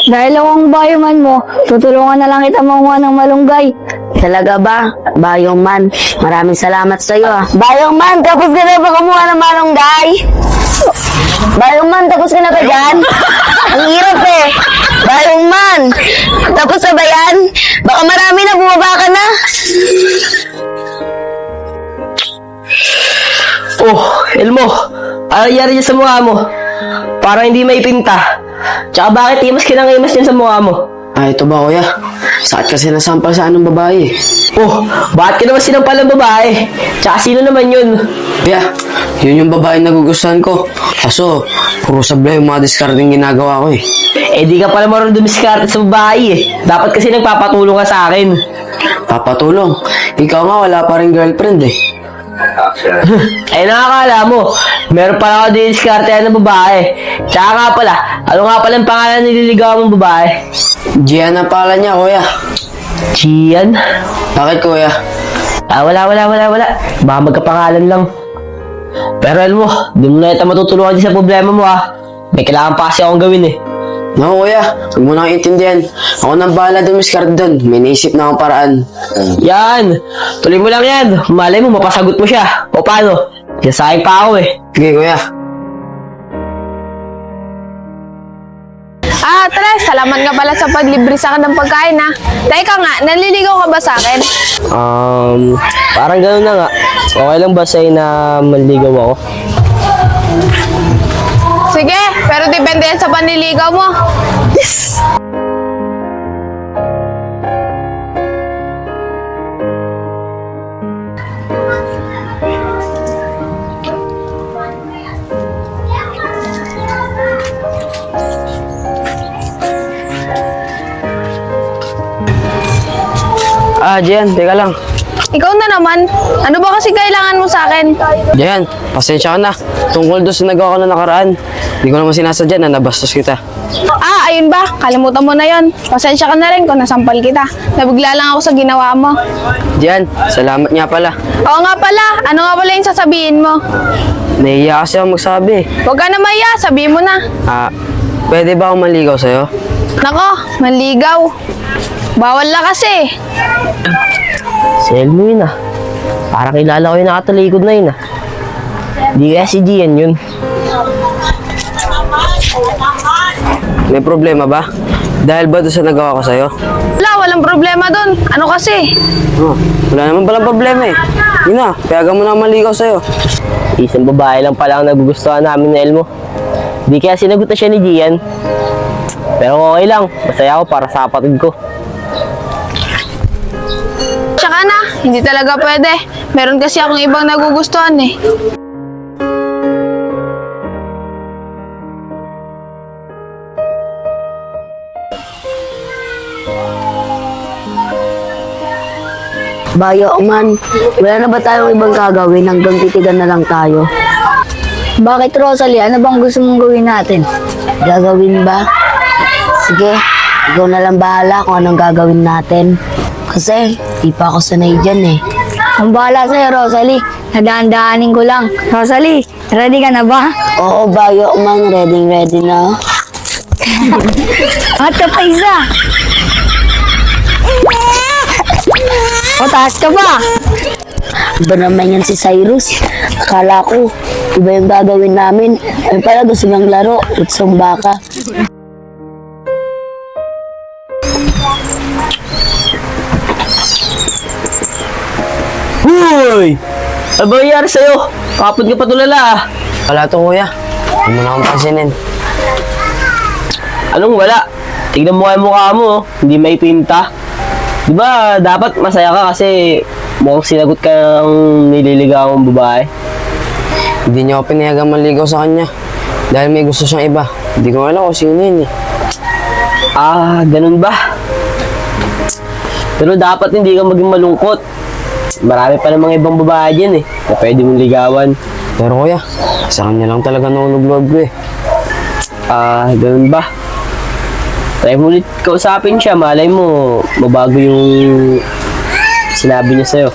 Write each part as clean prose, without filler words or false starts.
Dahil akong bayuman mo, tutulungan na lang kita manguha ng malunggay. Talaga ba? Bayong man, maraming salamat sa iyo ah. Bayong man, tapos ka na ba kumuha ng malunggay? Bayong man, tapos ka na ba dyan? Ang hirap eh. Bayong man, tapos na ba yan? Baka marami na, bumaba ka na. Oh, Elmo, ano nangyari dyan sa mukha mo? Parang hindi maipinta. Tsaka bakit imas ka nang imas dyan sa mukha mo? Ito ba kuya? Sakit kasi nasampal sa anong babae. Oh, bakit ka naman sinampal ng babae? Tsaka sino naman yun? Kuya, yun yung babae na nagugustuhan ko. Kaso, puro sabla yung mga discarding ginagawa ko eh. Eh di ka pala marunong dumiskarte sa babae eh. Dapat kasi nagpapatulong ka sa akin. Papatulong. Ikaw nga wala pa rin girlfriend eh. Eh nakakala mo, meron pala ako diniskartehan ng babae. Tsaka nga pala, ano nga pala ang pangalan nililigawan mong babae? Gian ang pala niya kuya. Gian? Bakit kuya? Wala. Baka magkapangalan lang. Pero alam mo, di mo na ito matutulungan din sa problema mo ah. May kailangan pa kasi akong gawin eh. Naku kuya, huwag mo nang intindihan. Ako nang bahala dumiskard doon. May naisip na akong paraan. Yan! Tuloy mo lang yan. Malay mo, mapasagot mo siya. O paano? Sasayang pa ako eh. Sige kuya. Tres, salamat nga pala sa paglibre sa akin ng pagkain, ha. Teka nga, nanliligaw ka ba sa akin? Parang gano'n na nga. Okay lang ba sa'yo na manligaw ako? Sige, pero depende yan sa panliligaw mo. Yes! Gian, teka lang. Ikaw na naman. Ano ba kasi kailangan mo sa akin? Gian, pasensya ka na. Tungkol doon sa nagawa ko na nakaraan. Hindi ko naman sinasadya na nabastos kita. Ayun ba? Kalimutan mo na yon. Pasensya ka na rin kung nasampal kita. Nabigla lang ako sa ginawa mo. Gian, salamat nga pala. Oo nga pala. Ano nga pala yung sasabihin mo? Nahiya kasi ako magsabi. Huwag ka na maya. Sabihin mo na. Pwede ba akong maligaw sa'yo? Nako, manligaw. Bawal na kasi. Si Elmo yun ah. Parang kilala ko yung nakatalikod na yun ah. Di kaya si Gian yun. May problema ba? Dahil ba doon sa nagawa ko sa'yo? Walang problema dun. Ano kasi? Wala naman palang problema eh. Yun na, payagan mo na maligaw sa'yo. Isang babae lang pala ang nagugustuhan namin ni Elmo. Di kaya sinagot na siya ni Gian. Pero okay lang. Masaya ako para sa kapatid ko. Tsaka na, hindi talaga pwede. Meron kasi akong ibang nagugustuhan eh. Bayo man, wala na ba tayong ibang gagawin hanggang titigan na lang tayo? Bakit, Rosalie? Ano bang gusto mong gawin natin? Gagawin ba? Sige, ikaw na lang bahala kung anong gagawin natin. Kasi, di pa ako sanay dyan eh. Ang bahala sa'yo, Rosalie. Nadaan-daanin ko lang. Rosalie, ready ka na ba? Oo, Bayo man, ready na. At ka pa isa. O, taas ka pa. Iba naman yan si Cyrus. Akala ko, iba yung gagawin namin. Ay pala gusto niyang laro, utsong baka. Hoy! Ano ba nangyari sa'yo? Kapod ka pa tulala ah. Wala to kuya. Huwag mo na akong pansinin. Anong wala? Tignan mo kayo mukha mo, oh. Hindi may pinta. Diba, dapat masaya ka kasi mukhang sinagot ka ng nililigawan babae. Hindi niya ako pinayagang maligaw sa kanya. Dahil may gusto siyang iba. Hindi ko alam kung sino yun eh. Ganun ba? Pero dapat hindi ka maging malungkot. Marami pa namang ibang babae dyan eh, na pwede mong ligawan. Pero kuya, sa kanya lang talaga nahulog-loob ko eh. Ganun ba? Try mo ulit kausapin siya, malay mo, mabago yung sinabi niya sa'yo.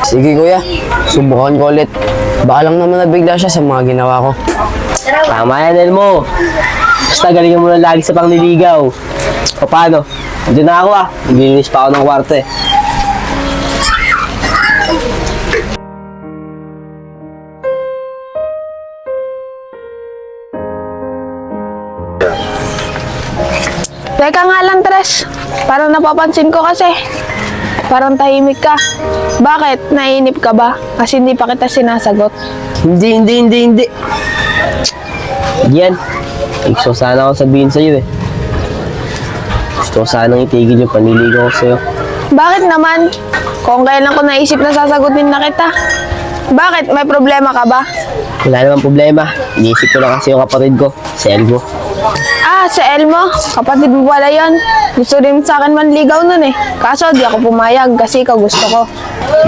Sige kuya, subukan ko ulit. Baka lang naman nabigla siya sa mga ginawa ko. Tama yan, Elmo. Basta galingan mo na lagi sa pangliligaw. O paano? Diyan na ako Naglilinis pa ako ng kwarto eh. Teka nga lang, Tres. Parang napapansin ko kasi. Parang tahimik ka. Bakit? Naiinip ka ba? Kasi hindi pa kita sinasagot. Hindi. Yan. Gusto ko sana akong sabihin sa'yo eh. Gusto ko sanang itigil yung panliligaw ko sa'yo. Bakit naman? Kung kailan ko naisip na sasagutin na kita. Bakit? May problema ka ba? Wala namang problema. Iniisip ko lang kasi yung kapatid ko, si Elmo. Ah, si Elmo. Kapatid mo pala yun. Gusto rin sa akin manligaw nun eh. Kaso di ako pumayag kasi ikaw gusto ko.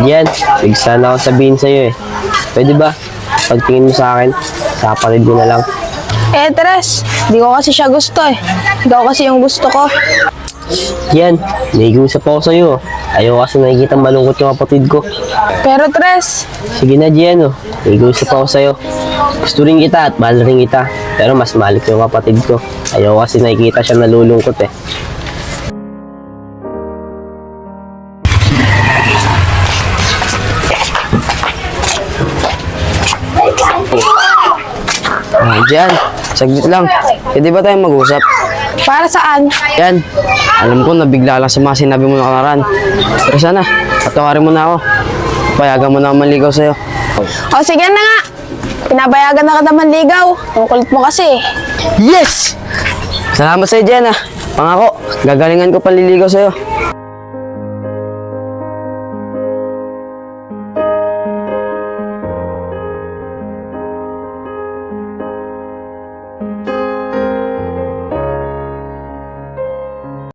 Yan. Gusto sana akong sabihin sa'yo eh. Pwede ba? Pagtingin mo sa akin, sa kapatid ko na lang. Eh, Tres. Di ko kasi siya gusto eh. Ikaw kasi yung gusto ko. Yan. Naigiusap ako sa'yo. Ayaw kasi nakikita malungkot yung kapatid ko. Pero Tres, Sige na, Gian. Naigiusap ako sa'yo. Gusto rin kita at mahal rin kita. Pero mas mahal ko yung kapatid ko. Ayaw kasi nakikita siya nalulungkot eh. Jan, saglit lang. Pwede ba tayo mag-usap? para saan? Yan, alam ko nabigla lang sa mga sinabi mo nakaraan. Pero sana, patawarin mo na ako. Payagan mo na ako manligaw sa'yo. O sige na nga. Pinabayagan na kita manligaw. Ang kulit mo kasi. Yes! Salamat sa'yo, Jen, ah. Pangako, gagalingan ko panliligaw sa'yo.